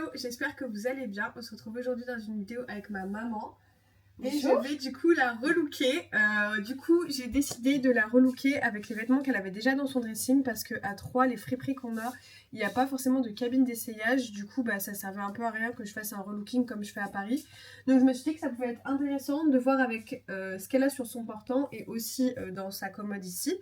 Hello, j'espère que vous allez bien. On se retrouve aujourd'hui dans une vidéo avec ma maman. Et Bonjour. je vais du coup la relooker. Du coup, j'ai décidé de la relooker avec les vêtements qu'elle avait déjà dans son dressing parce qu'à 3, les friperies qu'on a, il n'y a pas forcément de cabine d'essayage. Du coup, ça servait un peu à rien que je fasse un relooking comme je fais à Paris. Donc je me suis dit que ça pouvait être intéressant de voir avec ce qu'elle a sur son portant et aussi dans sa commode ici.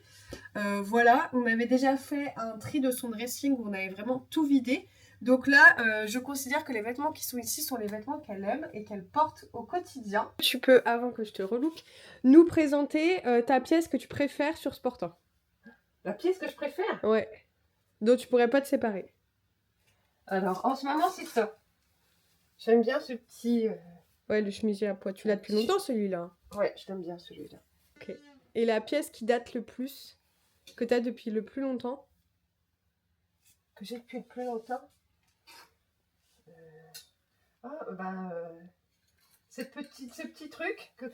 Voilà, on avait déjà fait un tri de son dressing où on avait vraiment tout vidé. Donc là, je considère que les vêtements qui sont ici sont les vêtements qu'elle aime et qu'elle porte au quotidien. Tu peux, avant que je te relook, nous présenter ta pièce que tu préfères sur ce portant. La pièce que je préfère? Ouais, dont tu pourrais pas te séparer. Alors, en ce moment, c'est ça. J'aime bien ce petit... Ouais, le chemisier à pois. Tu l'as depuis longtemps celui-là. Ouais, je l'aime bien celui-là. Ok. Et la pièce qui date le plus, que t'as depuis le plus longtemps? Que j'ai depuis le plus longtemps. Ce petit truc que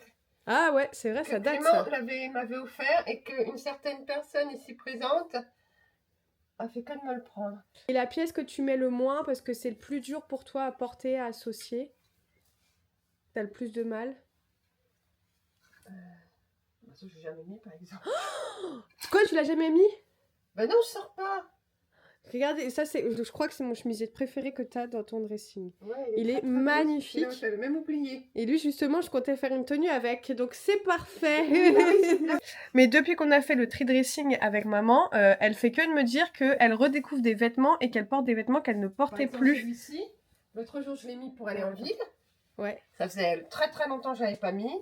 Ah ouais, c'est vrai, ça date Clément ça. m'avait offert et qu'une certaine personne ici présente a fait que de me le prendre. Et la pièce que tu mets le moins parce que c'est le plus dur pour toi à porter, à associer? T'as le plus de mal? Ça, je l'ai jamais mis, par exemple. Quoi, tu l'as jamais mis? Ben non, je sors pas. Regardez, ça c'est, je crois que c'est mon chemisier préféré que t'as dans ton dressing. Ouais, Il est très, très beau. magnifique. Celui-là, je l'avais même oublié. Et lui justement, je comptais faire une tenue avec, donc c'est parfait. Oui, Mais depuis qu'on a fait le tri dressing avec maman, elle fait que de me dire qu'elle redécouvre des vêtements et qu'elle porte des vêtements qu'elle ne Par portait exemple, plus. celui-ci, l'autre jour, je l'ai mis pour aller en ville. Ouais. Ça faisait très très longtemps que je l'avais pas mis.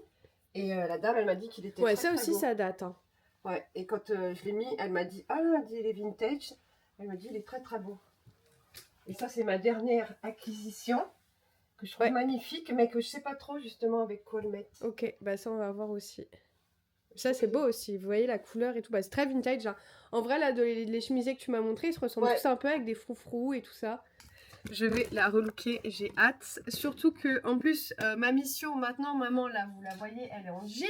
Et la dame, elle m'a dit qu'il était Ouais, très, ça très aussi beau. ça date. Hein. Ouais, et quand je l'ai mis, elle m'a dit, ah là, il est vintage. Elle m'a dit, il est très très beau. Et ça, c'est ma dernière acquisition que je trouve magnifique, mais que je sais pas trop justement avec quoi le mettre. Ok, bah ça on va voir aussi. Ça c'est beau aussi, vous voyez la couleur et tout, c'est très vintage. Hein. En vrai là, les chemisiers que tu m'as montré, ils se ressemblent tous un peu avec des froufrous et tout ça. Je vais la relooker, j'ai hâte. Surtout que en plus, ma mission maintenant, maman là, vous la voyez, elle est en jean.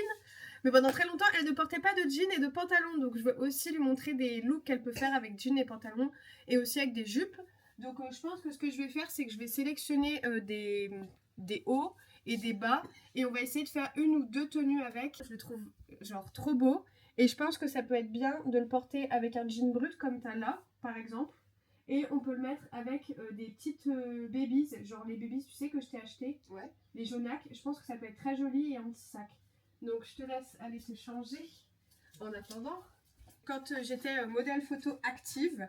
Mais pendant très longtemps, elle ne portait pas de jean et de pantalon. Donc je vais aussi lui montrer des looks qu'elle peut faire avec jean et pantalon et aussi avec des jupes. Donc je pense que ce que je vais faire, c'est que je vais sélectionner des hauts et des bas. Et on va essayer de faire une ou deux tenues avec. Je le trouve genre trop beau. Et je pense que ça peut être bien de le porter avec un jean brut comme t'as là, par exemple. Et on peut le mettre avec des petites babies, genre les babies, tu sais, que je t'ai acheté. Ouais. Les jaunacs. Je pense que ça peut être très joli et un petit sac. Donc je te laisse aller te changer en attendant. Quand j'étais modèle photo active,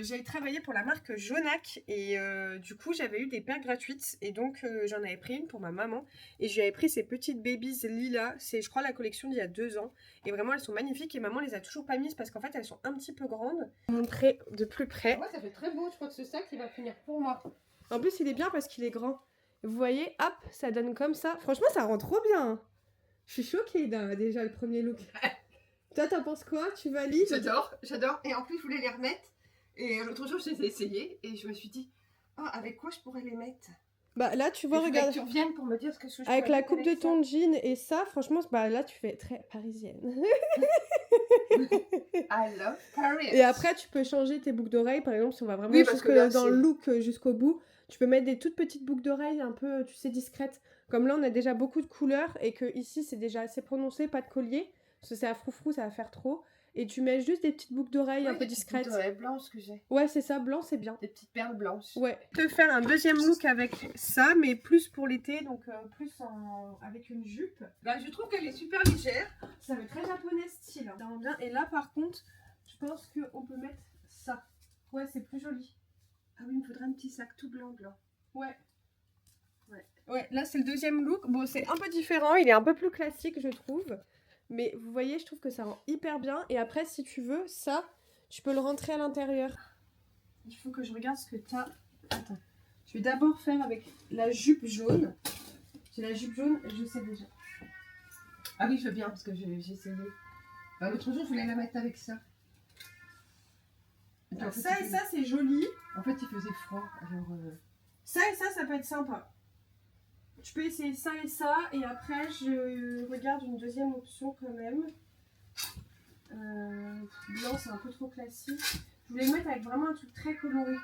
j'avais travaillé pour la marque Jaunac et du coup j'avais eu des paires gratuites et donc j'en avais pris une pour ma maman et je lui avais pris ces petites babies lilas, c'est je crois la collection d'il y a 2 ans et vraiment elles sont magnifiques et maman les a toujours pas mises parce qu'en fait elles sont un petit peu grandes. Je vais vous montrer de plus près. Ouais, ça fait très beau, je crois que ce sac il va finir pour moi. En plus il est bien parce qu'il est grand. Vous voyez, hop, ça donne comme ça. Franchement ça rend trop bien. Je suis choquée déjà le premier look. Toi, t'en penses quoi? Tu valides? J'adore, j'adore. Et en plus, je voulais les remettre. Et l'autre jour, je les ai essayés. Et je me suis dit, oh, avec quoi je pourrais les mettre? Bah là, tu vois, regarde. Que tu reviennes pour me dire ce que je avec la coupe de ton jean et ça, franchement, bah là, tu fais très parisienne. I love Paris. Et après, tu peux changer tes boucles d'oreilles. Par exemple, si on va vraiment dans le look jusqu'au bout, tu peux mettre des toutes petites boucles d'oreilles un peu, tu sais, discrètes. Comme là, on a déjà beaucoup de couleurs et que ici, c'est déjà assez prononcé, pas de collier. Parce que c'est à froufrou, ça va faire trop. Et tu mets juste des petites boucles d'oreilles un peu discrètes. Des petites boucles blanches que j'ai. Ouais, c'est ça, blanc, c'est bien. Des petites perles blanches. Ouais. Je vais faire un deuxième look avec ça, mais plus pour l'été, donc plus avec une jupe. Là, je trouve qu'elle est super légère. Ça fait très japonais style. Hein. Bien. Et là, par contre, je pense qu'on peut mettre ça. Ouais, c'est plus joli. Ah oui, il me faudrait un petit sac tout blanc. Ouais. Ouais, là, c'est le deuxième look. Bon, c'est un peu différent. Il est un peu plus classique, je trouve. Mais vous voyez, je trouve que ça rend hyper bien. Et après, si tu veux, ça, tu peux le rentrer à l'intérieur. Il faut que je regarde ce que t'as. Attends. Je vais d'abord faire avec la jupe jaune. J'ai la jupe jaune, je sais déjà. Ah oui, je veux bien parce que j'ai essayé. Bah, l'autre jour, je voulais la mettre avec ça. Alors, ça et ça, c'est joli. En fait, il faisait froid. Alors, ça et ça peut être sympa. Je peux essayer ça et ça. Et après, je regarde une deuxième option quand même. Blanc, c'est un peu trop classique. Je voulais mettre avec vraiment un truc très coloré.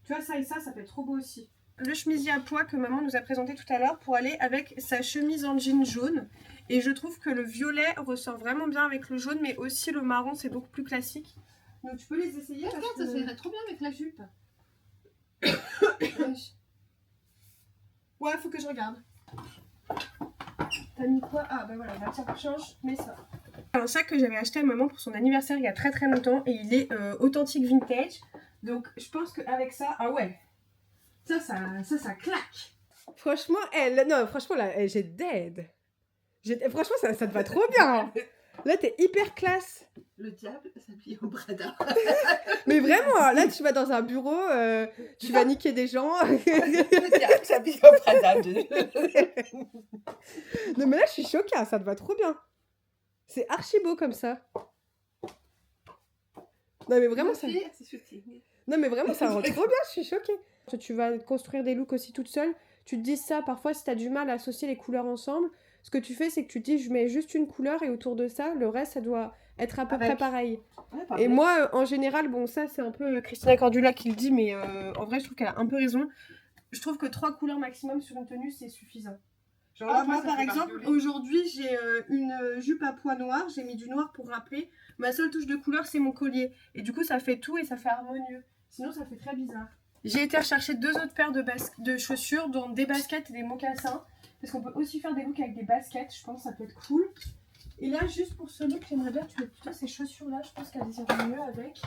Tu vois, ça et ça peut être trop beau aussi. Le chemisier à pois que maman nous a présenté tout à l'heure pour aller avec sa chemise en jean jaune. Et je trouve que le violet ressort vraiment bien avec le jaune, mais aussi le marron, c'est beaucoup plus classique. Donc tu peux les essayer. Regarde, ça irait trop bien avec la jupe. Ouais, faut que je regarde. T'as mis quoi? Ah bah voilà, bah tiens, change, mets ça. Un sac que j'avais acheté à maman pour son anniversaire il y a très très longtemps et il est authentique vintage. Donc je pense qu'avec ça, ah ouais, ça claque. Franchement, franchement là, j'ai dead. Franchement, ça te va trop bien. Là, t'es hyper classe. Le diable s'habille au Prada. Mais vraiment, là, tu vas dans un bureau, tu vas niquer des gens. Le diable s'habille au Prada. Non, mais là, je suis choquée, ça te va trop bien. C'est archi beau comme ça. Non, mais vraiment, ça... Non, mais vraiment, ça rend trop bien, je suis choquée. Tu vas construire des looks aussi toute seule. Tu te dis ça, parfois, si t'as du mal à associer les couleurs ensemble, ce que tu fais, c'est que tu te dis, je mets juste une couleur et autour de ça, le reste, ça doit être à peu près pareil. Ouais, pareil. Et moi, en général, bon, ça, c'est un peu Christina Cordula qui le dit, mais en vrai, je trouve qu'elle a un peu raison. Je trouve que 3 couleurs maximum sur une tenue, c'est suffisant. Genre là, moi, par exemple, aujourd'hui, j'ai une jupe à pois noir. J'ai mis du noir pour rappeler. Ma seule touche de couleur, c'est mon collier. Et du coup, ça fait tout et ça fait harmonieux. Sinon, ça fait très bizarre. J'ai été rechercher 2 autres paires de chaussures, dont des baskets et des mocassins. Parce qu'on peut aussi faire des looks avec des baskets. Je pense que ça peut être cool. Et là, juste pour ce look, j'aimerais bien que tu mettes plutôt ces chaussures-là. Je pense qu'elles iraient mieux avec.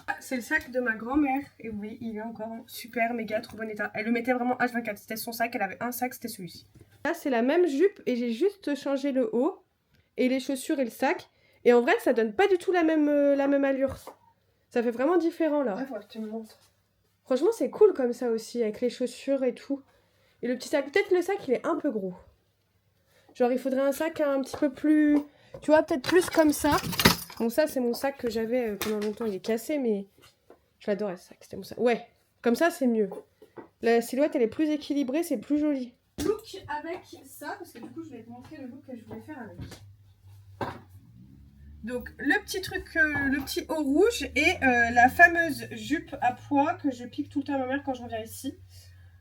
Ah, c'est le sac de ma grand-mère. Et oui, il est encore en super, méga, trop bon état. Elle le mettait vraiment H24. C'était son sac. Elle avait un sac, c'était celui-ci. Là, c'est la même jupe et j'ai juste changé le haut et les chaussures et le sac. Et en vrai, ça donne pas du tout la même allure. Ça fait vraiment différent, là. Ouais, faut que tu me montres. Franchement, c'est cool comme ça aussi, avec les chaussures et tout. Et le petit sac, peut-être le sac, il est un peu gros. Genre, il faudrait un sac un petit peu plus... Tu vois, peut-être plus comme ça. Bon, ça, c'est mon sac que j'avais pendant longtemps. Il est cassé, mais je l'adorais, ce sac. C'était mon sac. Ouais, comme ça, c'est mieux. La silhouette, elle est plus équilibrée, c'est plus joli. Look avec ça, parce que du coup, je vais te montrer le look que je voulais faire avec. Donc, le petit truc, le petit haut rouge et la fameuse jupe à pois que je pique tout le temps à ma mère quand je reviens ici.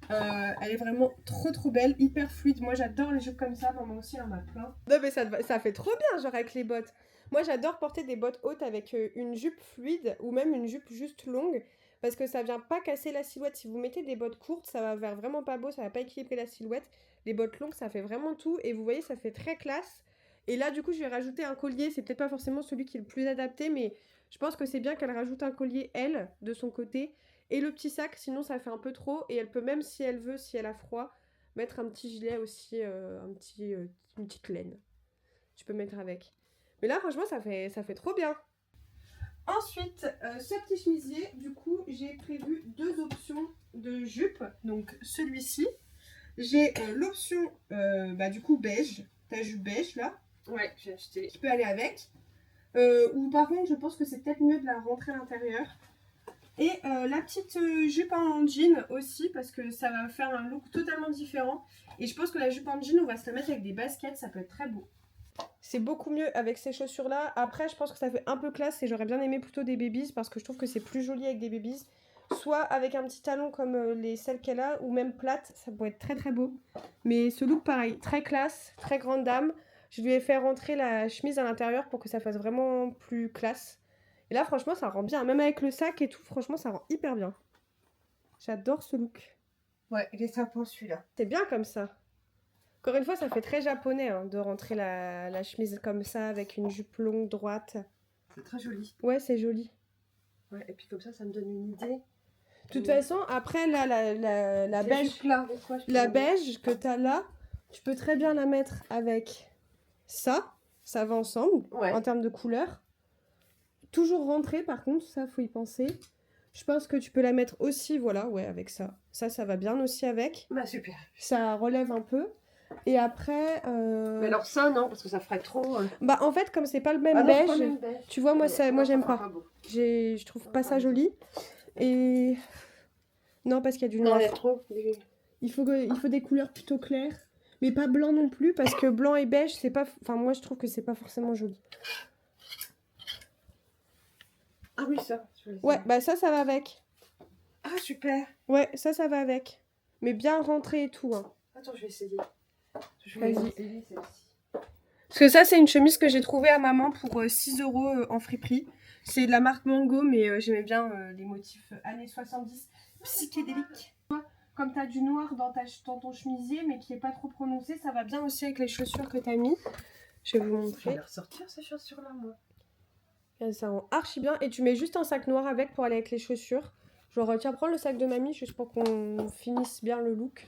Elle est vraiment trop belle, hyper fluide. Moi j'adore les jupes comme ça, maman aussi en a plein. Non mais ça fait trop bien genre avec les bottes. Moi j'adore porter des bottes hautes avec une jupe fluide ou même une jupe juste longue parce que ça vient pas casser la silhouette. Si vous mettez des bottes courtes, ça va faire vraiment pas beau, ça va pas équilibrer la silhouette. Les bottes longues ça fait vraiment tout et vous voyez ça fait très classe. Et là du coup je vais rajouter un collier, c'est peut-être pas forcément celui qui est le plus adapté mais je pense que c'est bien qu'elle rajoute un collier elle de son côté. Et le petit sac, sinon ça fait un peu trop. Et elle peut même, si elle veut, si elle a froid, mettre un petit gilet aussi, une petite laine. Tu peux mettre avec. Mais là, franchement, ça fait trop bien. Ensuite, ce petit chemisier, du coup, j'ai prévu 2 options de jupe. Donc, celui-ci. J'ai l'option, du coup, beige. Ta jupe beige, là. Ouais, j'ai acheté. Qui peut aller avec. Ou par contre, je pense que c'est peut-être mieux de la rentrer à l'intérieur. Et la petite jupe en jean aussi, parce que ça va faire un look totalement différent. Et je pense que la jupe en jean, on va se la mettre avec des baskets, ça peut être très beau. C'est beaucoup mieux avec ces chaussures-là. Après, je pense que ça fait un peu classe et j'aurais bien aimé plutôt des babies, parce que je trouve que c'est plus joli avec des babies. Soit avec un petit talon comme celles qu'elle a, ou même plate, ça pourrait être très beau. Mais ce look, pareil, très classe, très grande dame. Je lui ai fait rentrer la chemise à l'intérieur pour que ça fasse vraiment plus classe. Et là, franchement, ça rend bien. Même avec le sac et tout, franchement, ça rend hyper bien. J'adore ce look. Ouais, il est sympa celui-là. C'est bien comme ça. Encore une fois, ça fait très japonais hein, de rentrer la chemise comme ça, avec une jupe longue, droite. C'est très joli. Ouais, c'est joli. Ouais, et puis comme ça me donne une idée. De toute façon, après, là, la beige, la beige que tu as là, tu peux très bien la mettre avec ça. Ça va ensemble, en termes de couleur. Toujours rentrée, par contre, ça, faut y penser. Je pense que tu peux la mettre aussi, voilà, ouais, avec ça. Ça va bien aussi avec. Bah, super. Ça relève un peu. Et après... Mais alors ça, non, parce que ça ferait trop... Bah, en fait, comme c'est pas le même beige, tu vois, moi, moi j'aime pas. Je trouve pas ça joli. Et... Non, parce qu'il y a du noir. Non, il y a trop. Il faut des couleurs plutôt claires. Mais pas blanc non plus, parce que blanc et beige, c'est pas... Enfin, moi, je trouve que c'est pas forcément joli. Ah oui, ça. Ouais, bah ça va avec. Ah, super. Ouais, ça va avec. Mais bien rentré et tout. Hein. Attends, je vais essayer. Je Vas-y. vais essayer celle-ci. Parce que ça, c'est une chemise que j'ai trouvée à maman pour 6 € en friperie. C'est de la marque Mango, mais j'aimais bien les motifs années 70 psychédéliques. Comme tu as du noir dans ton chemisier, mais qui est pas trop prononcé, ça va bien aussi avec les chaussures que tu as mis. Je vais vous Je montrer. vais les ressortir ces chaussures-là, moi. Et ça rend archi bien. Et tu mets juste un sac noir avec pour aller avec les chaussures. Genre, tiens, prends le sac de mamie juste pour qu'on finisse bien le look.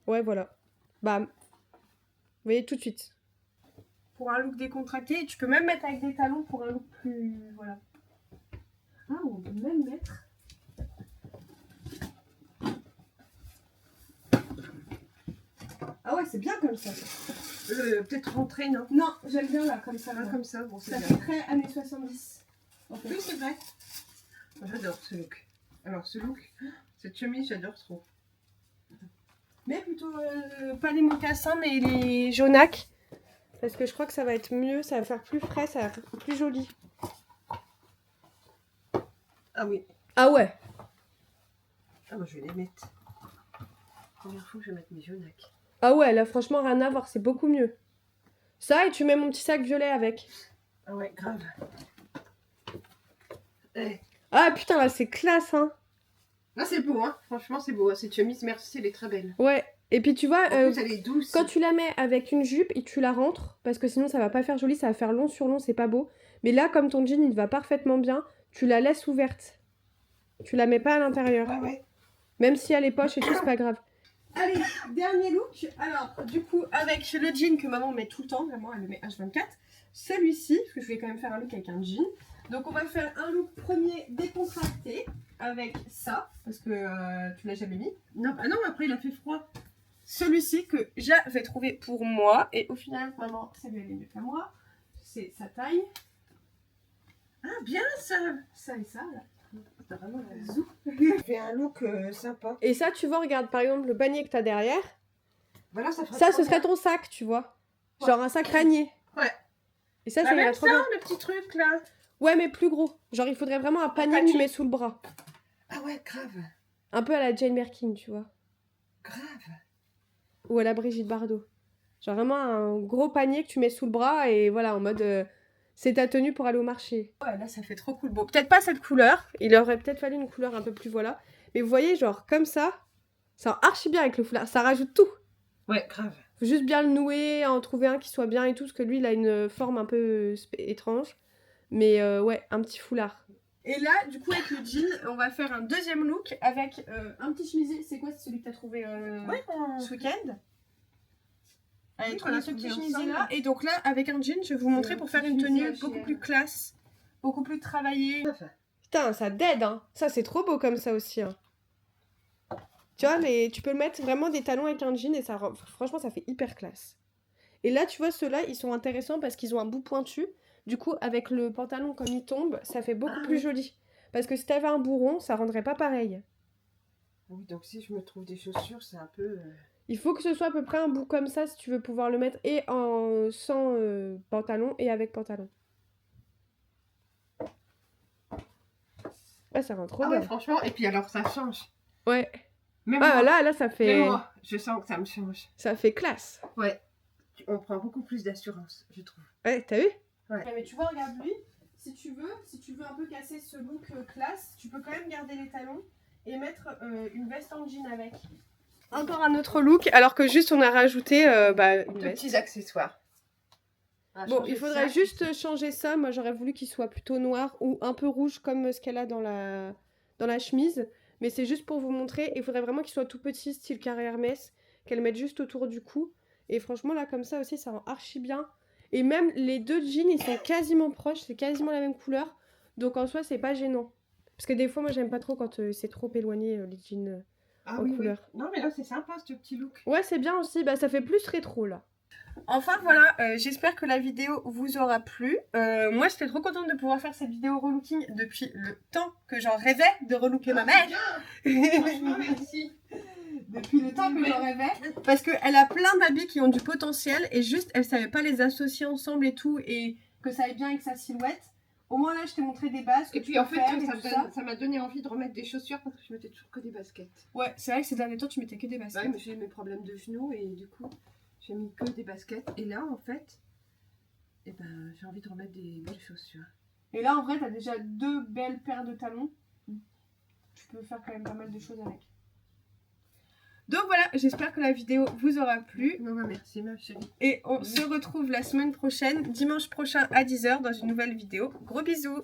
Ouais, voilà. Bam. Vous voyez tout de suite. Pour un look décontracté, tu peux même mettre avec des talons pour un look plus... Voilà. Ah, on peut même mettre... Ah ouais, c'est bien comme ça. Peut-être rentrer, non? Non, j'aime bien là, comme ça. Ah, comme ça, bon, c'est Ça bien. fait très années 70. En fait. Oui, c'est vrai. J'adore ce look. Alors, ce look, cette chemise, j'adore trop. Mais plutôt pas les mocassins, mais les jaunacs. Parce que je crois que ça va être mieux, ça va faire plus frais, ça va faire plus joli. Ah oui. Ah ouais. Ah, moi, je vais les mettre. Première fois que je vais mettre mes jaunacs. Ah ouais, là franchement rien à voir, c'est beaucoup mieux. Ça et tu mets mon petit sac violet avec. Ah ouais, grave. Eh. Ah putain là c'est classe hein. Là, c'est beau, hein. Franchement, c'est beau. Cette chemise, merci, elle est très belle. Ouais. Et puis tu vois, En plus, elle est douce. quand tu la mets avec une jupe et tu la rentres, parce que sinon ça va pas faire joli, ça va faire long sur long, c'est pas beau. Mais là, comme ton jean il va parfaitement bien, tu la laisses ouverte. Tu la mets pas à l'intérieur. Ouais, ouais. Même si elle est poche et tout, c'est pas grave. Allez, dernier look. Alors, du coup, avec le jean que maman met tout le temps, vraiment, elle le met H24. Celui-ci, parce que je voulais quand même faire un look avec un jean. Donc, on va faire un look premier décontracté avec ça, parce que tu l'as jamais mis. Non, ah non, après, il a fait froid. Celui-ci que j'avais trouvé pour moi, et au final, maman, ça lui allait mieux qu'à moi. C'est sa taille. Ah, bien ça. Ça et ça, là. T'as vraiment la zou. Fait un look sympa. Et ça, tu vois, regarde, par exemple, le panier que t'as derrière. Voilà, ça ferait Ça, trop ce serait bien. ton sac, tu vois. Genre un sac panier. Ouais. Et ça, Ah, ça irait même trop ça, bien. le petit truc, là. Ouais, mais plus gros. Genre, il faudrait vraiment un panier que panier. tu mets sous le bras. Ah ouais, grave. Un peu à la Jane Birkin, tu vois. Grave. Ou à la Brigitte Bardot. Genre vraiment un gros panier que tu mets sous le bras et voilà, en mode... c'est ta tenue pour aller au marché. Ouais, là, ça fait trop cool. Bon, peut-être pas cette couleur. Il aurait peut-être fallu une couleur un peu plus, voilà. Mais vous voyez, genre, comme ça rend archi bien avec le foulard. Ça rajoute tout. Ouais, grave. Faut juste bien le nouer, en trouver un qui soit bien et tout, parce que lui, il a une forme un peu étrange. Mais ouais, un petit foulard. Et là, du coup, avec le jean, on va faire un deuxième look avec un petit chemisier. C'est quoi, c'est celui que t'as trouvé Ouais, ce week-end? Avec Oui, on a ce petit trouvé chemisier là. ensemble. Et donc là, avec un jean, je vais vous montrer pour faire une tenue beaucoup plus classe, beaucoup plus travaillée. Putain, ça dead, hein. Ça, c'est trop beau comme ça aussi, hein. Tu vois, tu peux mettre vraiment des talons avec un jean et ça, franchement, ça fait hyper classe. Et là, tu vois, ceux-là, ils sont intéressants parce qu'ils ont un bout pointu. Du coup, avec le pantalon comme il tombe, ça fait beaucoup plus joli. Parce que si t'avais un bourron, ça rendrait pas pareil. Oui, donc si je me trouve des chaussures, c'est un peu... Il faut que ce soit à peu près un bout comme ça si tu veux pouvoir le mettre et sans pantalon et avec pantalon. Ouais, ça rend trop bien. Ouais, franchement, et puis alors ça change. Ouais. Même Ah, moi, là, ça fait... même moi, je sens que ça me change. Ça fait classe. Ouais. On prend beaucoup plus d'assurance, je trouve. Ouais, t'as vu? Ouais. Mais tu vois, regarde lui. Si tu veux un peu casser ce look classe, tu peux quand même garder les talons et mettre une veste en jean avec. Encore un autre look, alors que juste on a rajouté une Deux veste. petits accessoires. Bon, il faudrait juste changer ça. Moi, j'aurais voulu qu'il soit plutôt noir ou un peu rouge comme ce qu'elle a dans la chemise. Mais c'est juste pour vous montrer. Il faudrait vraiment qu'il soit tout petit, style carré Hermès, qu'elle mette juste autour du cou. Et franchement, là, comme ça aussi, ça rend archi bien. Et même les deux jeans, ils sont quasiment proches. C'est quasiment la même couleur. Donc, en soi, c'est pas gênant. Parce que des fois, moi, j'aime pas trop quand c'est trop éloigné, les jeans en couleur. Oui. Non, mais là, c'est sympa, ce petit look. Ouais, c'est bien aussi. Bah, ça fait plus rétro, là. Enfin voilà, j'espère que la vidéo vous aura plu. Moi j'étais trop contente de pouvoir faire cette vidéo relooking depuis le temps que j'en rêvais de relooker ma mère. Franchement, merci. Depuis le temps que j'en rêvais. Parce qu'elle a plein d'habits qui ont du potentiel et juste elle savait pas les associer ensemble et tout et que ça aille bien avec sa silhouette. Au moins là, je t'ai montré des bases. Et puis en fait, ça m'a donné envie de remettre des chaussures parce que je mettais toujours que des baskets. Ouais, c'est vrai que ces derniers temps, tu mettais que des baskets. Ouais, mais j'ai eu mes problèmes de genoux et du coup, j'ai mis que des baskets. Et là, en fait, eh ben, j'ai envie de remettre des belles chaussures. Et là, en vrai, t'as déjà 2 belles paires de talons. Tu peux faire quand même pas mal de choses avec. Donc voilà, j'espère que la vidéo vous aura plu. Non, non, merci ma chérie. Et on se retrouve la semaine prochaine, dimanche prochain à 10 h dans une nouvelle vidéo. Gros bisous!